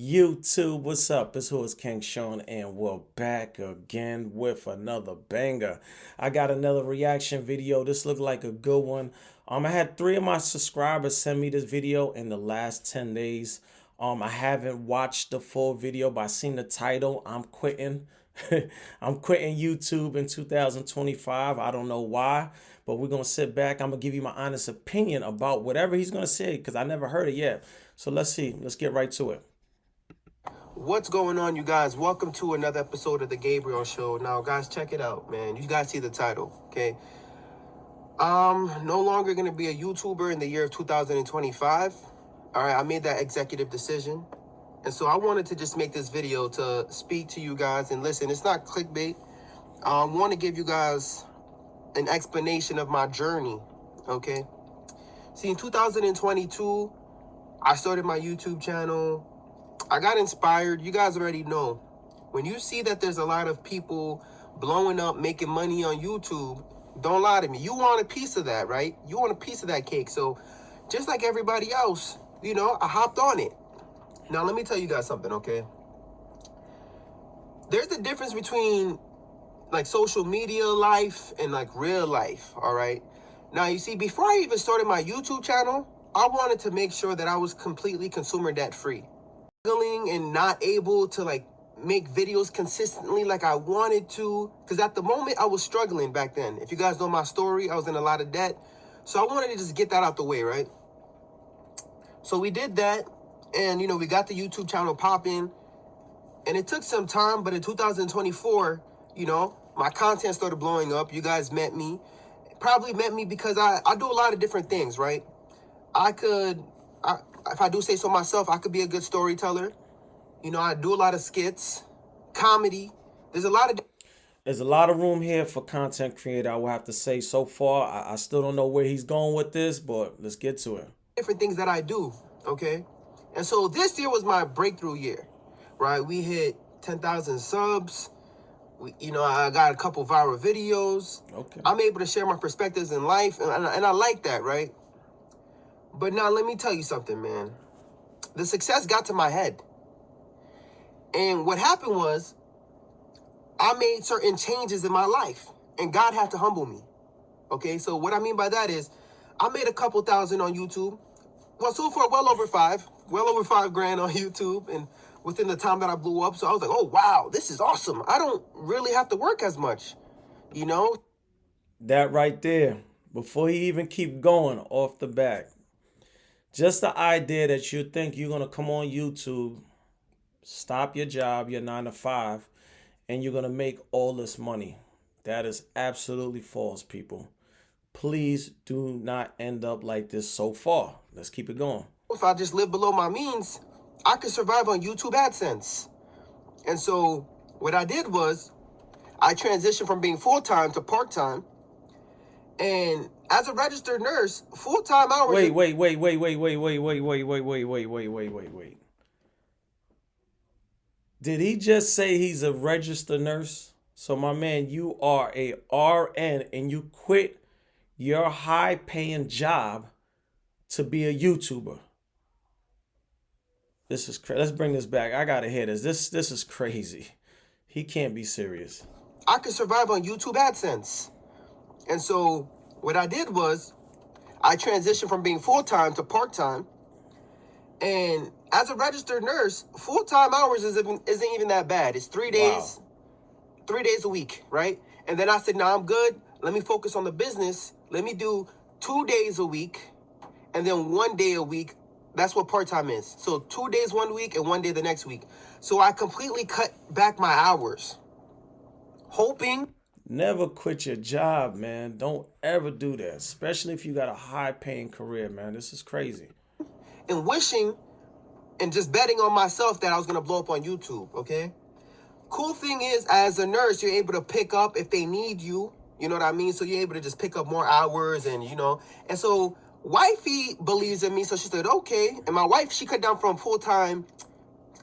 YouTube, what's up? It's Whoiskingshawn, and we're back again with another banger. I got another reaction video. This looked like a good one. I had 3 of my subscribers send me this video in the last 10 days. I haven't watched the full video, but I seen the title. I'm quitting. I'm quitting YouTube in 2025. I don't know why, but we're gonna sit back. I'm gonna give you my honest opinion about whatever he's gonna say because I never heard it yet. So let's see. Let's get right to it. What's going on, you guys? Welcome to another episode of the Gabriel Show. Now, guys, check it out, man. You guys see the title, okay? No longer gonna be a YouTuber in the year of 2025. All right, I made that executive decision. And so I wanted to just make this video to speak to you guys. And listen, it's not clickbait. I want to give you guys an explanation of my journey, okay? See, in 2022, I started my YouTube channel. I got inspired. You guys already know. When you see that there's a lot of people blowing up, making money on YouTube, don't lie to me. You want a piece of that, right? You want a piece of that cake. So just like everybody else, you know, I hopped on it. Now, let me tell you guys something, okay? There's the difference between like social media life and like real life, all right? Now, you see, before I even started my YouTube channel, I wanted to make sure that I was completely consumer debt free. Struggling and not able to like make videos consistently like I wanted to, because at the moment I was struggling back then. If you guys know my story, I was in a lot of debt. So I wanted to just get that out the way, right? So we did that, and you know, we got the YouTube channel popping, and it took some time, but in 2024, you know, my content started blowing up. You guys met me, probably met me because I do a lot of different things, right? If I do say so myself, I could be a good storyteller. You know, I do a lot of skits, comedy. There's a lot of room here for content creator, I will have to say. So far, I still don't know where he's going with this, but let's get to it. different things that I do, okay? And so this year was my breakthrough year, right? We hit 10,000 subs. I got a couple viral videos. Okay. I'm able to share my perspectives in life, and I like that, right? But now let me tell you something, man. The success got to my head. And what happened was I made certain changes in my life, and God had to humble me. Okay, so what I mean by that is I made a couple thousand on YouTube. Well, so far, well over $5 grand on YouTube, and within the time that I blew up. So I was like, oh, wow, this is awesome. I don't really have to work as much, you know? That right there, before he even keep going off the back, just the idea that you think you're going to come on YouTube, stop your job, your 9 to 5, and you're going to make all this money. That is absolutely false, people. Please do not end up like this so far. Let's keep it going. If I just live below my means, I could survive on YouTube AdSense. And so what I did was I transitioned from being full-time to part-time. And as a registered nurse, full-time hours... Wait. Did he just say he's a registered nurse? So my man, you are a RN and you quit your high-paying job to be a YouTuber. This is crazy. Let's bring this back. I gotta hear this. This is crazy. He can't be serious. I could survive on YouTube AdSense. And so what I did was I transitioned from being full-time to part-time. And as a registered nurse, full-time hours isn't even that bad. It's 3 days, wow. 3 days a week, right? And then I said, nah, I'm good. Let me focus on the business. Let me do 2 days a week and then 1 day a week. That's what part-time is. So 2 days 1 week and 1 day the next week. So I completely cut back my hours, hoping. Never quit your job, man. Don't ever do that, especially if you got a high-paying career, man. This is crazy. And wishing and just betting on myself that I was going to blow up on YouTube, okay? Cool thing is, as a nurse, you're able to pick up if they need you. You know what I mean? So you're able to just pick up more hours and, you know. And so wifey believes in me, so she said, okay. And my wife, she cut down from full-time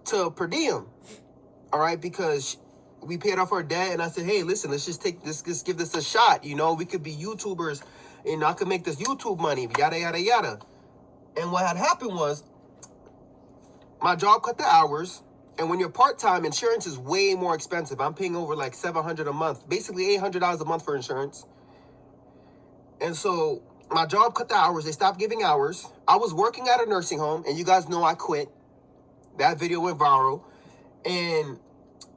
to per diem, all right? Because we paid off our debt, and I said, hey, listen, let's give this a shot. You know, we could be YouTubers, and I could make this YouTube money, yada, yada, yada. And what had happened was my job cut the hours. And when you're part-time, insurance is way more expensive. I'm paying over like $700 a month, basically $800 a month for insurance. And so my job cut the hours. They stopped giving hours. I was working at a nursing home, and you guys know I quit. That video went viral. And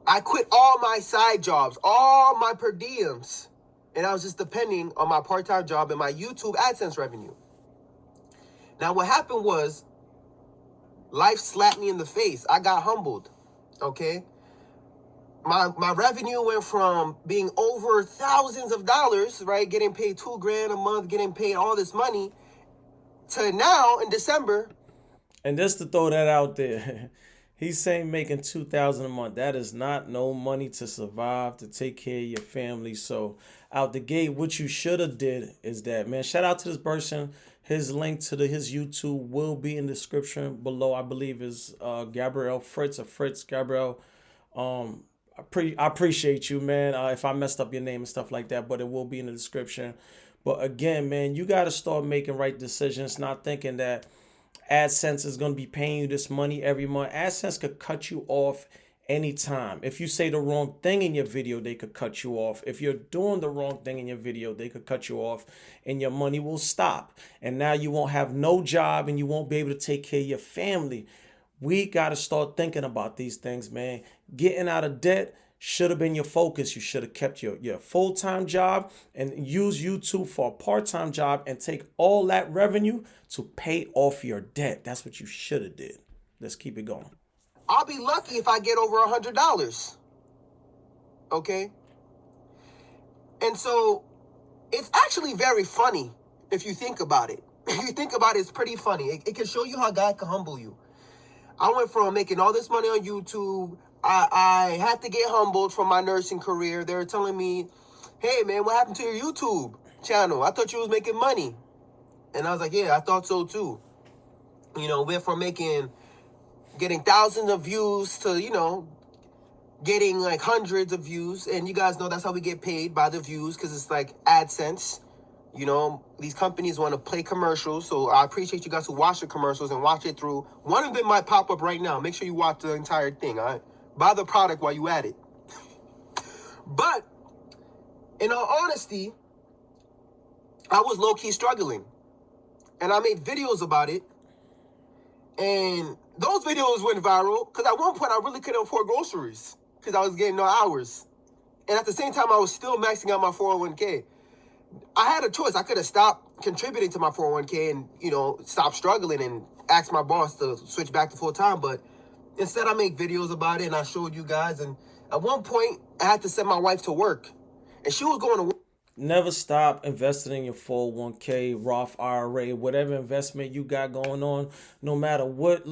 I quit all my side jobs, all my per diems. And I was just depending on my part-time job and my YouTube AdSense revenue. Now, what happened was, life slapped me in the face. I got humbled, okay? My revenue went from being over thousands of dollars, right? Getting paid $2,000 a month, getting paid all this money, to now in December. And just to throw that out there, he's saying making $2,000 a month. That is not no money to survive, to take care of your family. So out the gate, what you should have did is that, man, shout out to this person. His link to his YouTube will be in the description below. I believe is Gabriel Fritz or Fritz Gabriel. I appreciate you, man. If I messed up your name and stuff like that, but it will be in the description. But again, man, you got to start making right decisions, not thinking that AdSense is going to be paying you this money every month. AdSense could cut you off anytime. If you say the wrong thing in your video, they could cut you off. If you're doing the wrong thing in your video, they could cut you off and your money will stop. And now you won't have no job and you won't be able to take care of your family. We got to start thinking about these things, man. Getting out of debt should have been your focus. You should have kept your full-time job and use YouTube for a part-time job and take all that revenue to pay off your debt. That's what you should have did. Let's keep it going. I'll be lucky if I get over $100. Okay? And so it's actually very funny if you think about it. If you think about it, it's pretty funny. It can show you how God can humble you. I went from making all this money on YouTube. I had to get humbled from my nursing career. They were telling me, hey, man, what happened to your YouTube channel? I thought you was making money. And I was like, yeah, I thought so too. You know, went from getting thousands of views to, getting like hundreds of views. And you guys know that's how we get paid, by the views, because it's like AdSense. You know, these companies want to play commercials. So I appreciate you guys who watch the commercials and watch it through. One of them might pop up right now. Make sure you watch the entire thing, all right? Buy the product while you at it. But in all honesty, I was low-key struggling. And I made videos about it. And those videos went viral because at one point I really couldn't afford groceries because I was getting no hours. And at the same time, I was still maxing out my 401k. I had a choice. I could have stopped contributing to my 401k and, stop struggling and ask my boss to switch back to full-time. But instead, I make videos about it and I showed you guys. And at one point, I had to send my wife to work. And she was going to work. Never stop investing in your 401k, Roth IRA, whatever investment you got going on. No matter what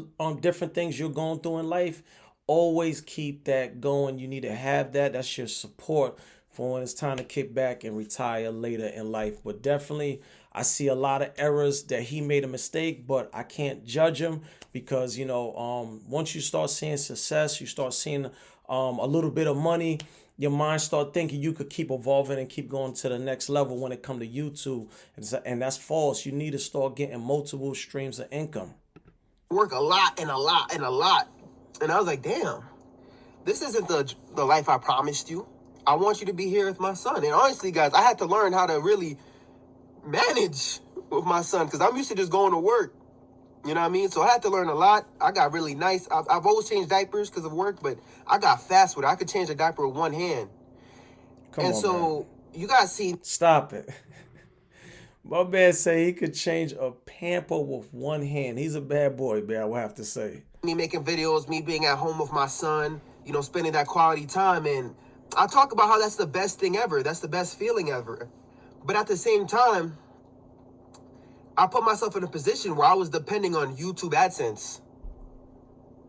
different things you're going through in life, always keep that going. You need to have that. That's your support for when it's time to kick back and retire later in life. But definitely, I see a lot of errors that he made a mistake, but I can't judge him because, once you start seeing success, you start seeing a little bit of money, your mind start thinking you could keep evolving and keep going to the next level when it comes to YouTube. And that's false. You need to start getting multiple streams of income. Work a lot and a lot and a lot. And I was like, damn, this isn't the life I promised you. I want you to be here with my son. And honestly, guys, I had to learn how to really manage with my son because I'm used to just going to work. You know what I mean? So I had to learn a lot. I got really nice. I've always changed diapers because of work, but I got fast with it. I could change a diaper with one hand. Come on, man. You guys see. Stop it. My man say he could change a pamper with one hand. He's a bad boy, man, I would have to say. Me making videos, me being at home with my son, spending that quality time. And I talk about how that's the best thing ever. That's the best feeling ever. But at the same time, I put myself in a position where I was depending on YouTube AdSense.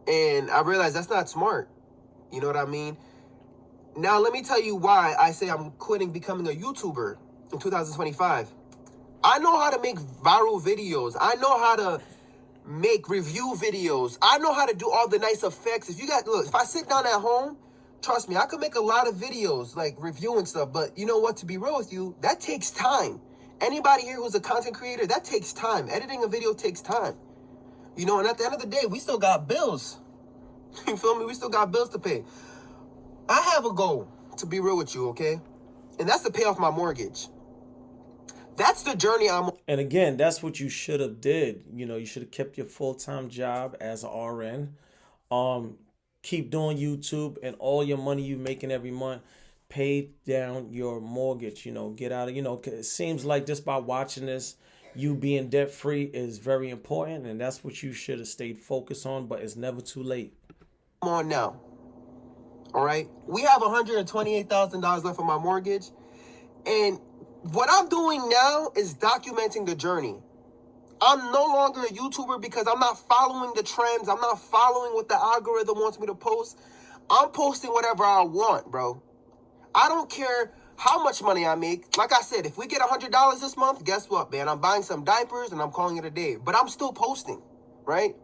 And I realized that's not smart. You know what I mean? Now, let me tell you why I say I'm quitting becoming a YouTuber in 2025. I know how to make viral videos. I know how to make review videos. I know how to do all the nice effects. If I sit down at home, trust me, I could make a lot of videos like reviewing stuff. But you know what? To be real with you, that takes time. Anybody here who's a content creator, that takes time. Editing a video takes time. You know, and at the end of the day, we still got bills. You feel me? We still got bills to pay. I have a goal, to be real with you, okay? And that's to pay off my mortgage. That's the journey I'm on. And again, that's what you should have did. You know, you should have kept your full-time job as a RN. Um, Keep doing YouTube, and all your money you making every month, pay down your mortgage. You know, get out of, 'cause it seems like just by watching this, you being debt free is very important, and that's what you should have stayed focused on. But it's never too late. Now. All right? We have $128,000 left on my mortgage. And what I'm doing now is documenting the journey. I'm no longer a YouTuber because I'm not following the trends. I'm not following what the algorithm wants me to post. I'm posting whatever I want, bro. I don't care how much money I make. Like I said, if we get $100 this month, guess what, man? I'm buying some diapers and I'm calling it a day. But I'm still posting, right?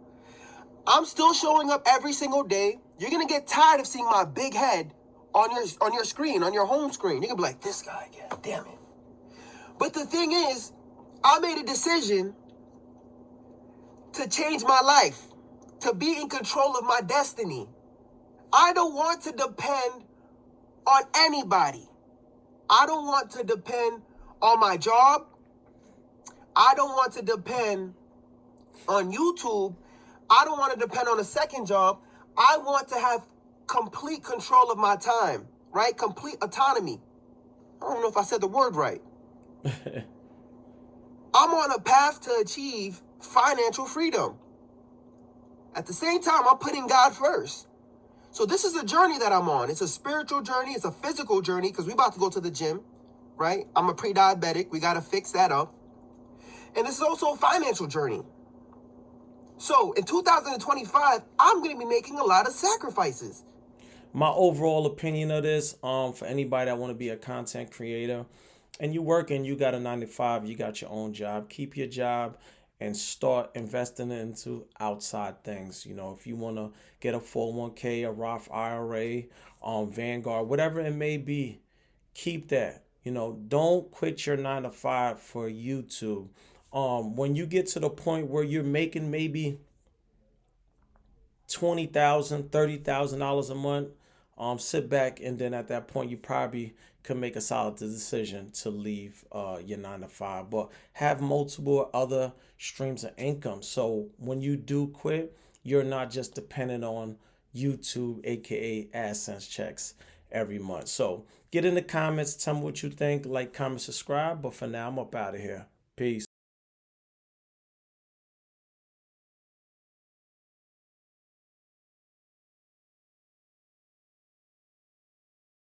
I'm still showing up every single day. You're going to get tired of seeing my big head on your screen, on your home screen. You're going to be like, this guy again, damn it. But the thing is, I made a decision to change my life, to be in control of my destiny. I don't want to depend on anybody. I don't want to depend on my job. I don't want to depend on YouTube. I don't want to depend on a second job. I want to have complete control of my time, right? Complete autonomy. I don't know if I said the word right. I'm on a path to achieve financial freedom. At the same time, I'm putting God first. So this is a journey that I'm on. It's a spiritual journey. It's a physical journey because we're about to go to the gym, right? I'm a pre-diabetic. We got to fix that up. And this is also a financial journey. So in 2025, I'm going to be making a lot of sacrifices. My overall opinion of this, for anybody that want to be a content creator, and you working, you got a 9 to 5, you got your own job, keep your job and start investing into outside things. You know, if you want to get a 401k, a Roth IRA, Vanguard, whatever it may be, keep that. You know, don't quit your 9 to 5 for YouTube. When you get to the point where you're making maybe $20,000, $30,000 a month, sit back, and then at that point you probably could make a solid decision to leave your 9 to 5, but have multiple other streams of income. So when you do quit, you're not just dependent on YouTube, aka AdSense checks every month. So get in the comments, tell me what you think, like, comment, subscribe. But for now, I'm up out of here. Peace.